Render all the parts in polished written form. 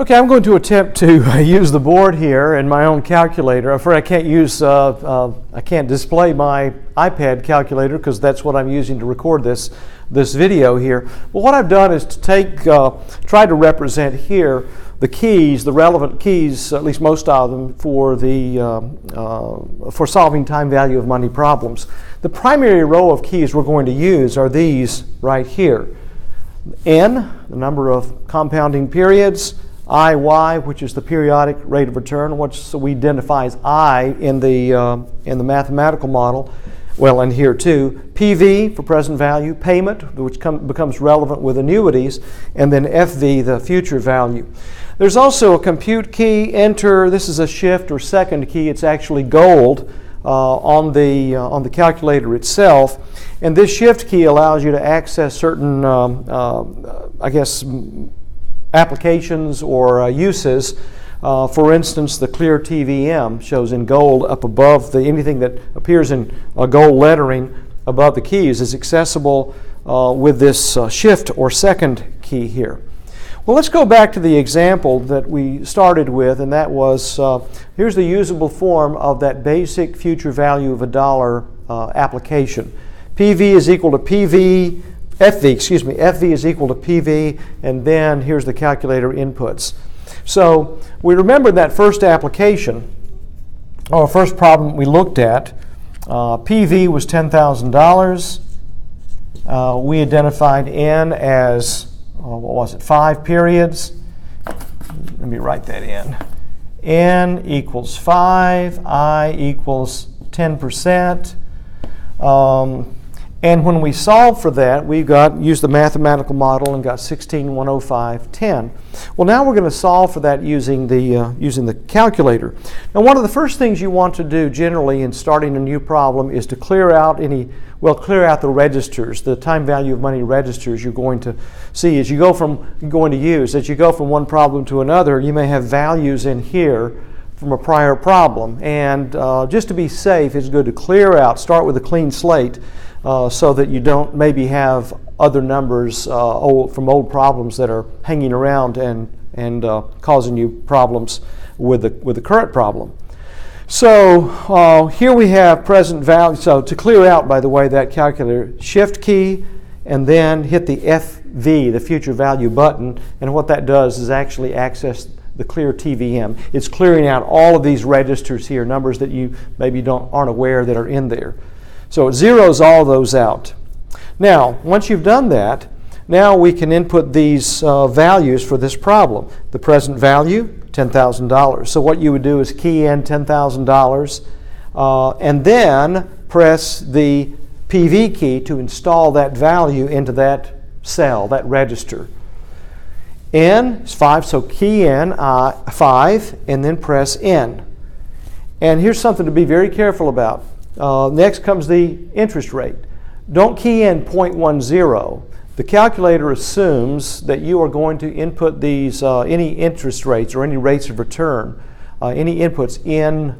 Okay, I'm going to attempt to use the board here and my own calculator. I'm afraid I can't display my iPad calculator because that's what I'm using to record this video here. But what I've done is to try to represent here the keys, the relevant keys, at least most of them, for solving time value of money problems. The primary row of keys we're going to use are these right here. N, the number of compounding periods. IY, which is the periodic rate of return, which we identify as I in the mathematical model. Well, and here too, PV for present value, payment, which becomes relevant with annuities, and then FV, the future value. There's also a compute key, enter. This is a shift or second key. It's actually gold on the calculator itself, and this shift key allows you to access certain, applications or uses. For instance, the clear TVM shows in gold up above anything that appears in gold lettering above the keys is accessible with this shift or second key here. Well, let's go back to the example that we started with, and that was here's the usable form of that basic future value of a dollar application. PV is equal to PV. FV is equal to PV, and then here's the calculator inputs. So we remember that first application, or first problem we looked at, PV was $10,000. We identified N as, 5 periods. Let me write that in. N equals 5, I equals 10%. And when we solve for that, we've used the mathematical model and got 16, 105, 10. Well, now we're going to solve for that using the calculator. Now, one of the first things you want to do generally in starting a new problem is to clear out the registers, the time value of money registers you're going to see as you go from one problem to another. You may have values in here from a prior problem, and just to be safe, it's good to clear out, start with a clean slate. So that you don't maybe have other numbers from old problems that are hanging around and causing you problems with the current problem. So here we have present value. So to clear out, by the way, that calculator, shift key and then hit the FV, the future value button, and what that does is actually access the clear TVM. It's clearing out all of these registers here, numbers that you maybe aren't aware that are in there. So it zeroes all those out. Now, once you've done that, now we can input these values for this problem. The present value, $10,000. So what you would do is key in $10,000 and then press the PV key to install that value into that cell, that register. N is 5, so key in 5 and then press N. And here's something to be very careful about. Next comes the interest rate. Don't key in 0.10. The calculator assumes that you are going to input these any interest rates or any rates of return, any inputs in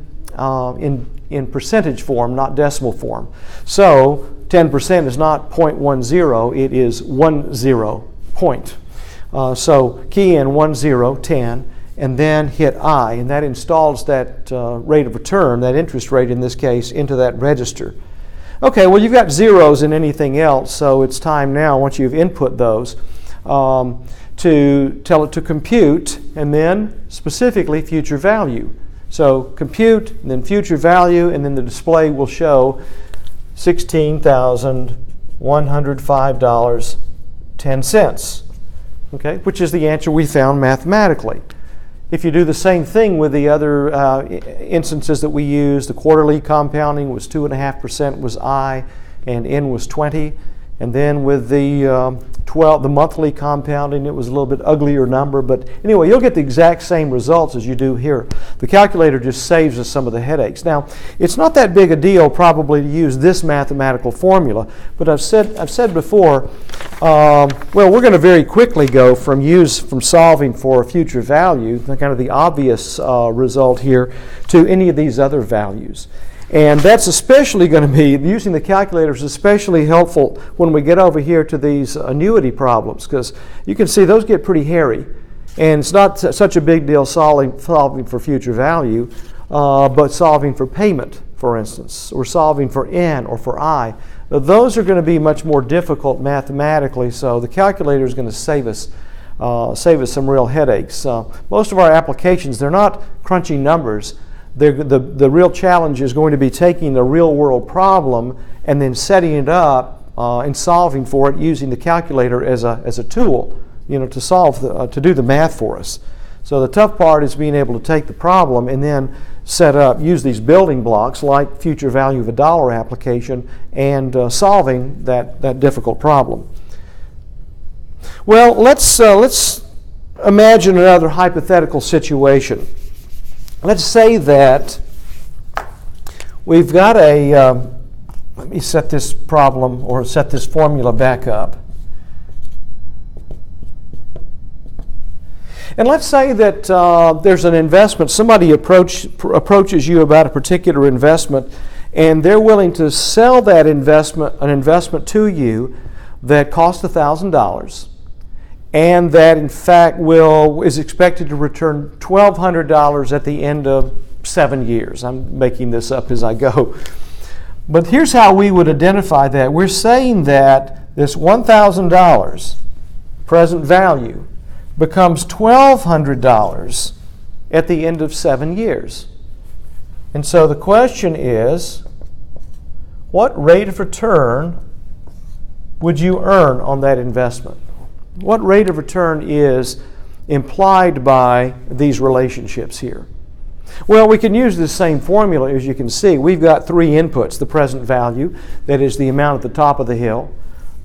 percentage form, not decimal form. So 10% is not 0.10, it is 10 point. So key in 10, 10. And then hit I, and that installs that rate of return, that interest rate in this case, into that register. Okay, well, you've got zeros in anything else, so it's time now, once you've input those, to tell it to compute, and then specifically future value. So compute, and then future value, and then the display will show $16,105.10, okay, which is the answer we found mathematically. If you do the same thing with the other instances that we used, the quarterly compounding was 2.5% was I, and N was 20. And then with the monthly compounding, it was a little bit uglier number. But anyway, you'll get the exact same results as you do here. The calculator just saves us some of the headaches. Now, it's not that big a deal probably to use this mathematical formula, but I've said before, well, we're going to very quickly go from solving for a future value, kind of the obvious result here, to any of these other values. And that's especially going to be, using the calculator is especially helpful when we get over here to these annuity problems, because you can see those get pretty hairy. And it's not such a big deal solving for future value, but solving for payment, for instance, or solving for n or for I. Now, those are going to be much more difficult mathematically, so the calculator is going to save us some real headaches. Most of our applications, they're not crunching numbers. The real challenge is going to be taking the real world problem and then setting it up and solving for it using the calculator as a tool, to solve to do the math for us. So the tough part is being able to take the problem and then use these building blocks like future value of a dollar application and solving that difficult problem. Well, let's imagine another hypothetical situation. Let's say that we've got let me set this problem or set this formula back up. And let's say that there's an investment, somebody approaches you about a particular investment, and they're willing to sell an investment to you that costs $1,000, and that in fact is expected to return $1,200 at the end of 7 years. I'm making this up as I go. But here's how we would identify that. We're saying that this $1,000 present value becomes $1,200 at the end of 7 years. And so the question is, what rate of return would you earn on that investment? What rate of return is implied by these relationships here? Well, we can use the same formula. As you can see, we've got three inputs: the present value, that is the amount at the top of the hill;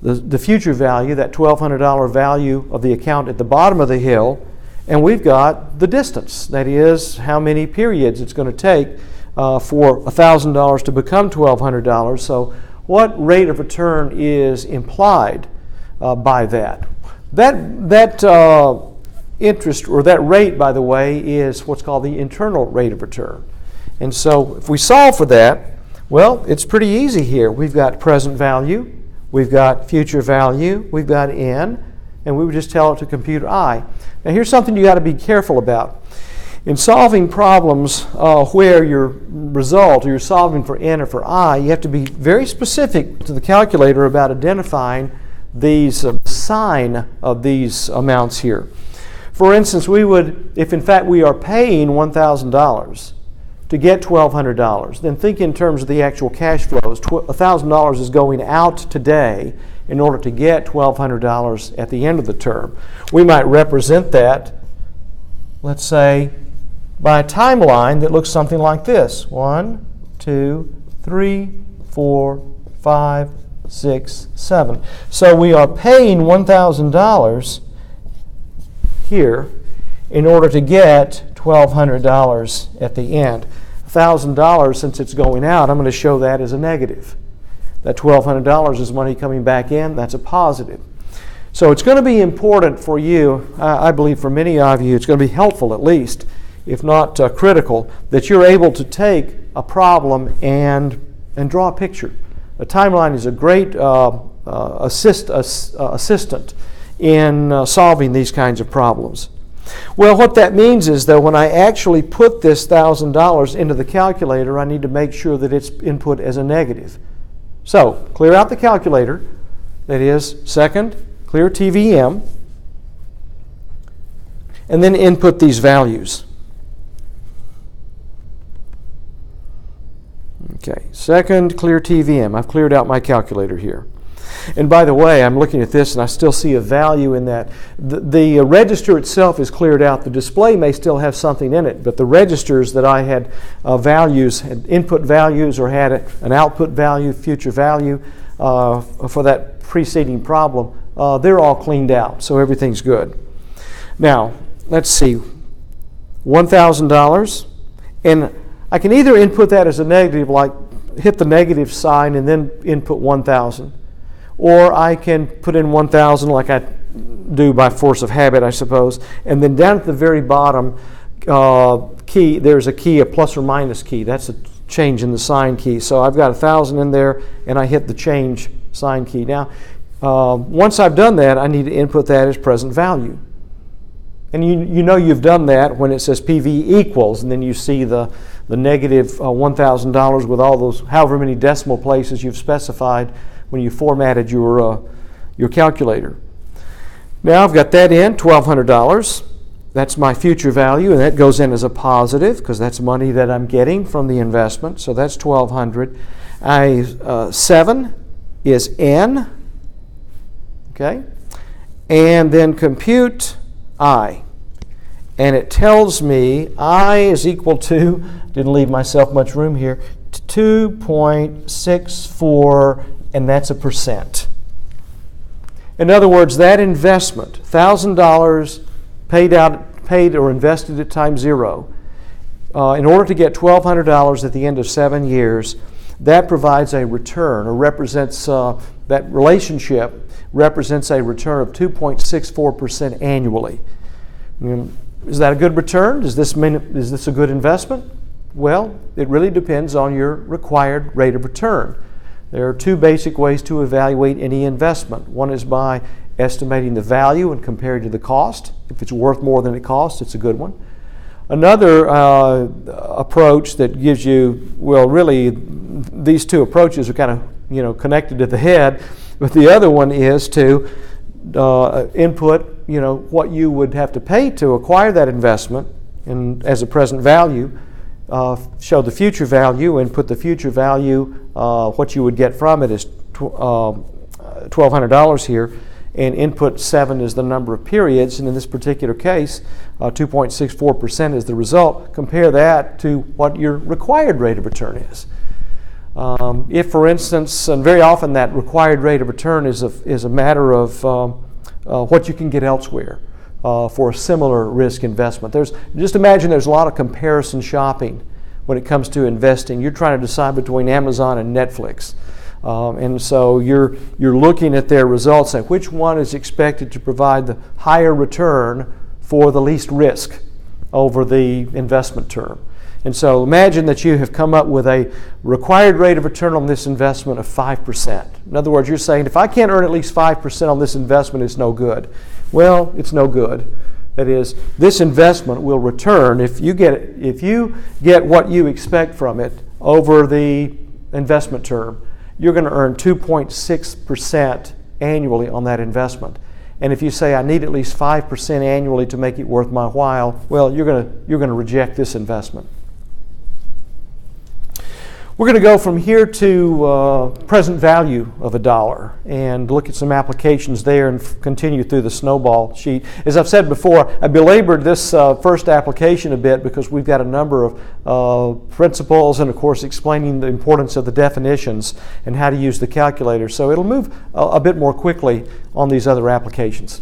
the future value, that $1,200 value of the account at the bottom of the hill; and we've got the distance, that is how many periods it's going to take for $1,000 to become $1,200. So what rate of return is implied by that? That interest, or that rate, by the way, is what's called the internal rate of return. And so if we solve for that, well, it's pretty easy here. We've got present value, we've got future value, we've got n, and we would just tell it to compute I. Now here's something you got to be careful about. In solving problems where your result, or you're solving for n or for I, you have to be very specific to the calculator about identifying these sign of these amounts here. For instance, we would, if in fact we are paying $1,000 to get $1,200, then think in terms of the actual cash flows. $1,000 is going out today in order to get $1,200 at the end of the term. We might represent that, let's say, by a timeline that looks something like this: 1, 2, 3, 4, 5, 6, 7. So we are paying $1,000 here in order to get $1,200 at the end. $1,000, since it's going out, I'm going to show that as a negative. That $1,200 is money coming back in. That's a positive. So it's going to be important for you, I believe for many of you, it's going to be helpful at least, if not critical, that you're able to take a problem and draw a picture. A timeline is a great assistant in solving these kinds of problems. Well, what that means is that when I actually put this $1,000 into the calculator, I need to make sure that it's input as a negative. So, clear out the calculator. That is, second, clear TVM, and then input these values. Okay, second, clear TVM. I've cleared out my calculator here. And by the way, I'm looking at this and I still see a value in that. The register itself is cleared out. The display may still have something in it, but the registers that I had values, had input values, or had an output value, future value for that preceding problem, they're all cleaned out, so everything's good. Now, let's see, $1,000, and I can either input that as a negative, like hit the negative sign and then input 1,000, or I can put in 1,000 like I do by force of habit, I suppose, and then down at the very bottom key, there's a key, a plus or minus key. That's a change in the sign key. So I've got 1,000 in there, and I hit the change sign key. Now, once I've done that, I need to input that as present value. And you know you've done that when it says PV equals, and then you see the negative $1,000 with all those however many decimal places you've specified when you formatted your calculator. Now I've got that in, $1,200. That's my future value, and that goes in as a positive because that's money that I'm getting from the investment. So that's $1,200. 7 is N. Okay, and then compute I. And it tells me I is equal to, didn't leave myself much room here, 2.64, and that's a percent. In other words, that investment, $1,000 paid or invested at time 0, in order to get $1,200 at the end of 7 years, that provides a return, or represents, that relationship represents a return of 2.64% annually. Is that a good return? Is this a good investment? Well, it really depends on your required rate of return. There are 2 basic ways to evaluate any investment. One is by estimating the value and comparing to the cost. If it's worth more than it costs, it's a good one. Another approach that gives you, well, really, these 2 approaches are kind of, connected at the head, but the other one is to input, what you would have to pay to acquire that investment, and as a present value, show the future value, and put the future value, what you would get from it is $1,200 here, and input 7 is the number of periods, and in this particular case, 2.64% is the result. Compare that to what your required rate of return is. If, for instance, and very often that required rate of return is a matter of what you can get elsewhere for a similar risk investment. Just imagine there's a lot of comparison shopping when it comes to investing. You're trying to decide between Amazon and Netflix. And so you're looking at their results and which one is expected to provide the higher return for the least risk over the investment term. And so imagine that you have come up with a required rate of return on this investment of 5%. In other words, you're saying if I can't earn at least 5% on this investment, it's no good. Well, it's no good. That is, this investment will return if you get what you expect from it over the investment term. You're going to earn 2.6% annually on that investment. And if you say I need at least 5% annually to make it worth my while, well, you're going to reject this investment. We're going to go from here to present value of $1 and look at some applications there and continue through the snowball sheet. As I've said before, I belabored this first application a bit because we've got a number of principles and, of course, explaining the importance of the definitions and how to use the calculator. So it'll move a bit more quickly on these other applications.